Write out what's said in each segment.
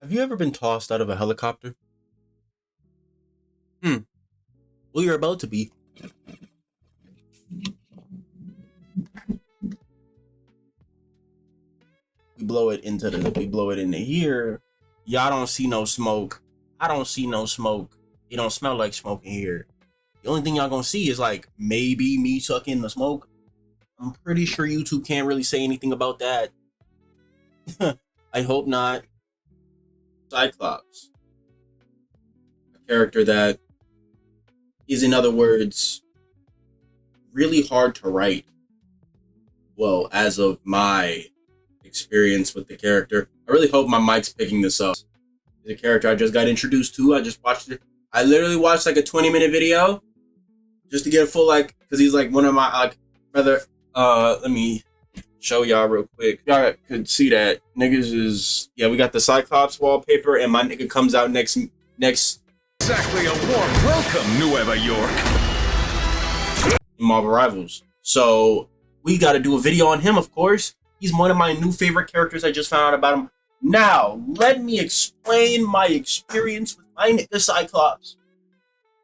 Have you ever been tossed out of a helicopter? Hmm. Well, you're about to be. We blow it into here. Y'all don't see no smoke. I don't see no smoke. It don't smell like smoke in here. The only thing y'all gonna see is like maybe me sucking the smoke. I'm pretty sure YouTube can't really say anything about that. I hope not. Cyclops. A character that is, in other words, really hard to write. Well, as of my experience with the character, I really hope my mic's picking this up. The character I just got introduced to, I just watched it. I literally watched like a 20-minute video just to get a full, like, because he's like one of my, like, brother. Let me show y'all real quick. Y'all could see that niggas is, yeah, we got the Cyclops wallpaper, and my nigga comes out next. Exactly a warm welcome, Nueva York. Marvel Rivals. So we got to do a video on him, of course. He's one of my new favorite characters. I just found out about him. Now, let me explain my experience with my nigga Cyclops.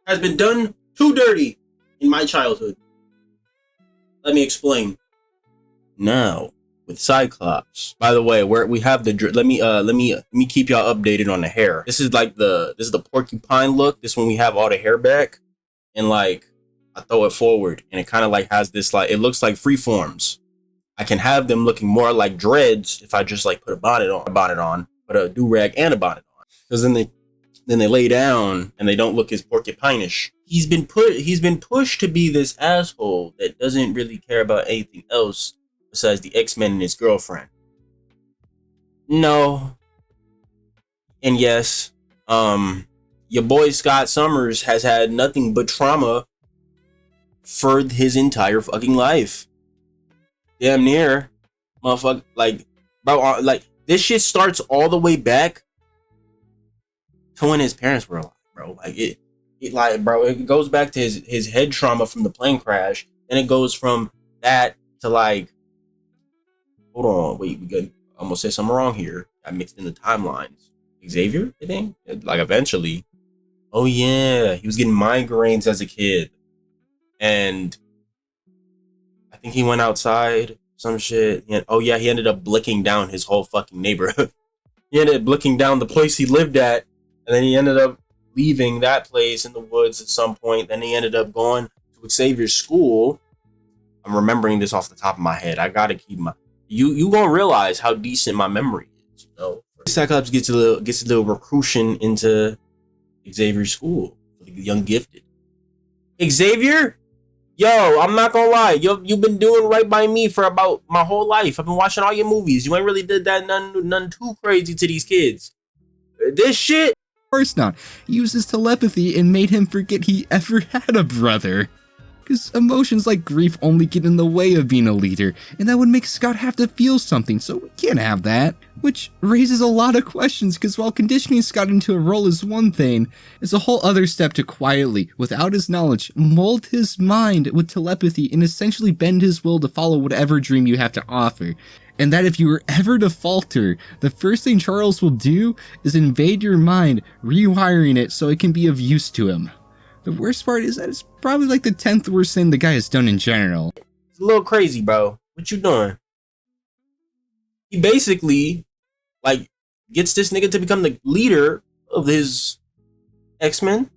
Has been done too dirty in my childhood. Let me explain. Now, with Cyclops. By the way, where we have the let me keep y'all updated on the hair. This is like this is the porcupine look. This one we have all the hair back, and like I throw it forward, and it kind of like has this, like, it looks like freeforms. I can have them looking more like dreads if I just like put a bonnet on, put a do-rag and a bonnet on. Because then they lay down and they don't look as porcupine-ish. He's been pushed to be this asshole that doesn't really care about anything else besides the X-Men and his girlfriend. No. And yes, your boy Scott Summers has had nothing but trauma for his entire fucking life. Damn near, motherfucker. Like, bro, like, this shit starts all the way back to when his parents were alive, bro. Like, it like, bro, it goes back to his head trauma from the plane crash. Then it goes from that to, like, hold on, wait, we got almost said something wrong here. I mixed in the timelines. Xavier, I think, like, eventually. Oh yeah, he was getting migraines as a kid, and I think he went outside, some shit. Oh yeah, he ended up blicking down his whole fucking neighborhood. He ended up blicking down the place he lived at, and then he ended up leaving that place in the woods at some point. Then he ended up going to Xavier's school. I'm remembering this off the top of my head. I gotta keep my you gonna realize how decent my memory is, you know. Cyclops gets a little recruition into Xavier's school for the young gifted. Xavier? Yo, I'm not gonna lie. You've been doing right by me for about my whole life. I've been watching all your movies. You ain't really did that none too crazy to these kids. This shit. Of course not. He used his telepathy and made him forget he ever had a brother. Because emotions like grief only get in the way of being a leader, and that would make Scott have to feel something, so we can't have that. Which raises a lot of questions, because while conditioning Scott into a role is one thing, it's a whole other step to quietly, without his knowledge, mold his mind with telepathy and essentially bend his will to follow whatever dream you have to offer. And that if you were ever to falter, the first thing Charles will do is invade your mind, rewiring it so it can be of use to him. The worst part is that it's probably like the 10th worst thing the guy has done in general. It's a little crazy, bro. What you doing? He basically, like, gets this nigga to become the leader of his X-Men.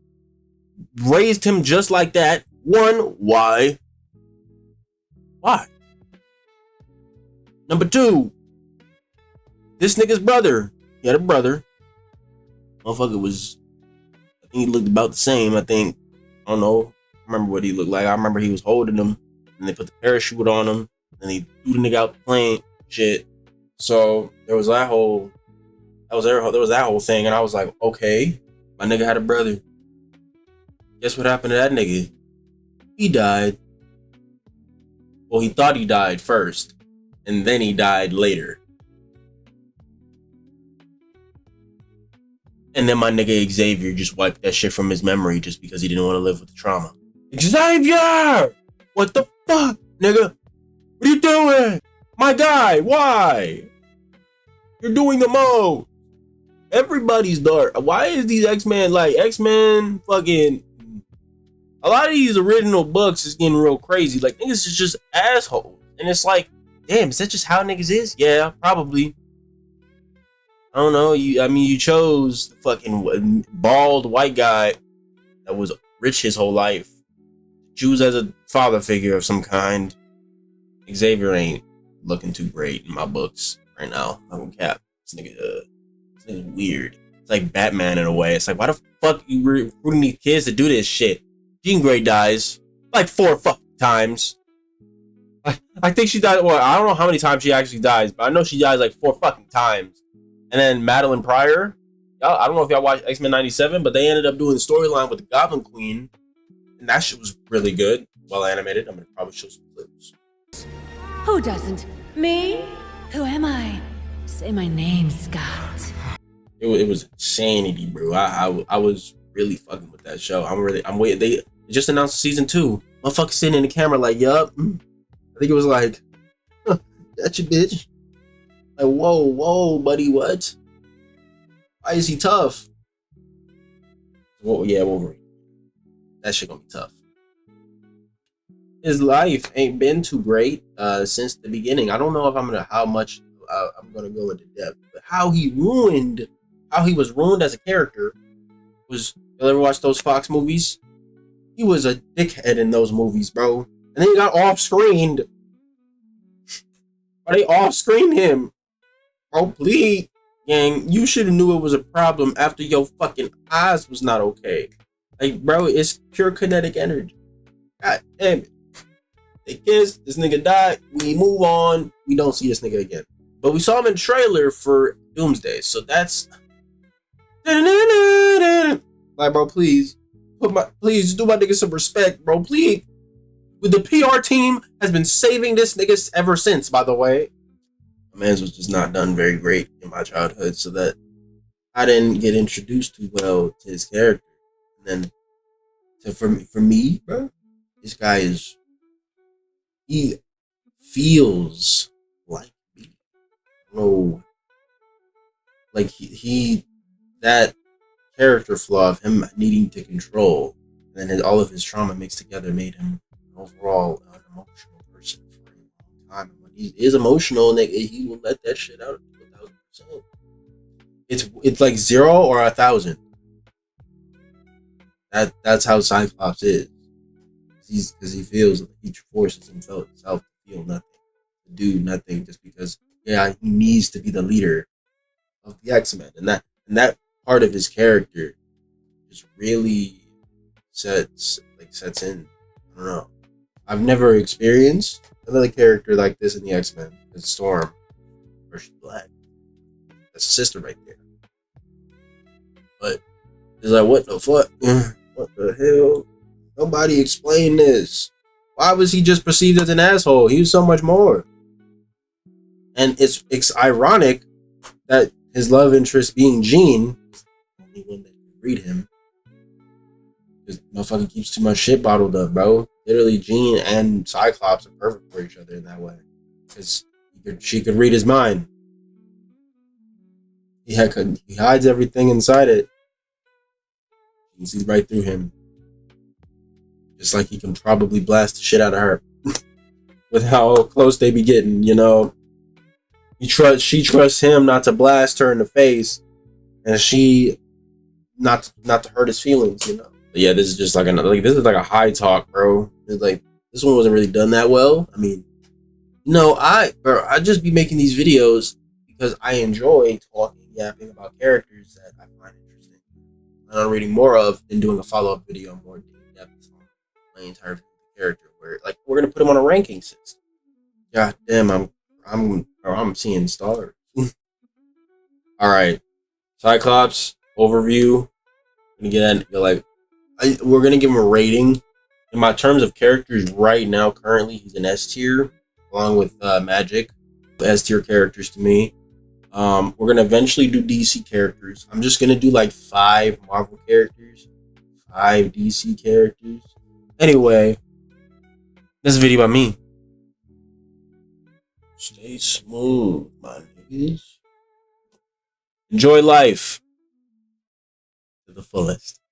Raised him just like that. One, why? Why? Number two, this nigga's brother. He had a brother. Motherfucker was, I think he looked about the same. I don't know. I remember what he looked like. I remember he was holding him, and they put the parachute on him, and he threw the nigga out the plane. Shit. So there was that whole thing, and I was like, okay, my nigga had a brother. Guess what happened to that nigga? He died. Well, he thought he died first, and then he died later. And then my nigga Xavier just wiped that shit from his memory just because he didn't want to live with the trauma. Xavier! What the fuck, nigga? What are you doing? My guy, why? You're doing the most. Everybody's dark. Why is these X-Men like X-Men fucking? A lot of these original books is getting real crazy. Like niggas is just assholes, and it's like, damn, is that just how niggas is? Yeah, probably. I don't know. You chose the fucking bald white guy that was rich his whole life. Choose as a father figure of some kind. Xavier ain't looking too great in my books right now. I don't cap. This nigga weird. It's like Batman in a way. It's like, why the fuck you recruiting these kids to do this shit? Jean Grey dies like 4 fucking times. I think she died. Well, I don't know how many times she actually dies, but I know she dies like 4 fucking times. And then Madeline Pryor. I don't know if y'all watched X-Men 97, but they ended up doing the storyline with the Goblin Queen. And that shit was really good. Well animated. I'm going to probably show some clips. Who doesn't? Me? Who am I? Say my name, Scott. It was insanity, bro. I was really fucking with that show. I'm waiting. They just announced season 2. Motherfucker sitting in the camera like, yup. I think it was like, that's your bitch. Like, whoa, buddy, what? Why is he tough? Well, yeah, Wolverine. That shit gonna be tough. His life ain't been too great since the beginning. I don't know if how much I'm gonna go into depth, but how he was ruined as a character was. You ever watch those Fox movies? He was a dickhead in those movies, bro. And then he got off-screened. Why they off-screened him? Bro, please, gang, you should have knew it was a problem after your fucking eyes was not okay. Like, bro, it's pure kinetic energy. God damn it. They kissed, this nigga died, we move on, we don't see this nigga again. But we saw him in the trailer for Doomsday, so that's... Like, bro, please do my nigga some respect, bro, please. The PR team has been saving this nigga ever since, by the way. My man's was just not done very great in my childhood, so that I didn't get introduced too well to his character. And then, for me, bro, this guy he feels like me. No, like he that character flaw of him needing to control, and then all of his trauma mixed together made him overall an emotional person for a long time. And when he is emotional, and he will let that shit out 1,000%. It's like 0 or 1,000. That's how Cyclops is. Because he feels like he forces himself to feel nothing, to do nothing, just because he needs to be the leader of the X-Men, and that part of his character just really sets in. I don't know. I've never experienced another character like this in the X-Men. It's Storm, or she's black. That's a sister right there. But it's like, what the fuck? What the hell? Nobody explained this. Why was he just perceived as an asshole? He was so much more. And it's ironic that his love interest being Jean, the only one that can read him, because motherfucker keeps too much shit bottled up, bro. Literally, Jean and Cyclops are perfect for each other in that way, because she could read his mind. He hides everything inside it. You can see right through him. Just like he can probably blast the shit out of her with how close they be getting, you know. She trusts him not to blast her in the face, and she not to hurt his feelings, you know. But yeah, this is just like this is like a high talk, bro. It's like this one wasn't really done that well. I mean, I just be making these videos because I enjoy yapping about characters that I find interesting, and I'm reading more of than doing a follow-up video more in depth on my entire character. Where like we're gonna put him on a ranking system. God damn, I'm seeing stars. All right, Cyclops overview. We're gonna give him a rating. In my terms of characters right now, currently he's an S tier, along with Magic. S tier characters to me. We're gonna eventually do DC characters. I'm just gonna do like 5 Marvel characters, 5 DC characters. Anyway, this is a video about me. Stay smooth, my niggas. Enjoy life. to the fullest.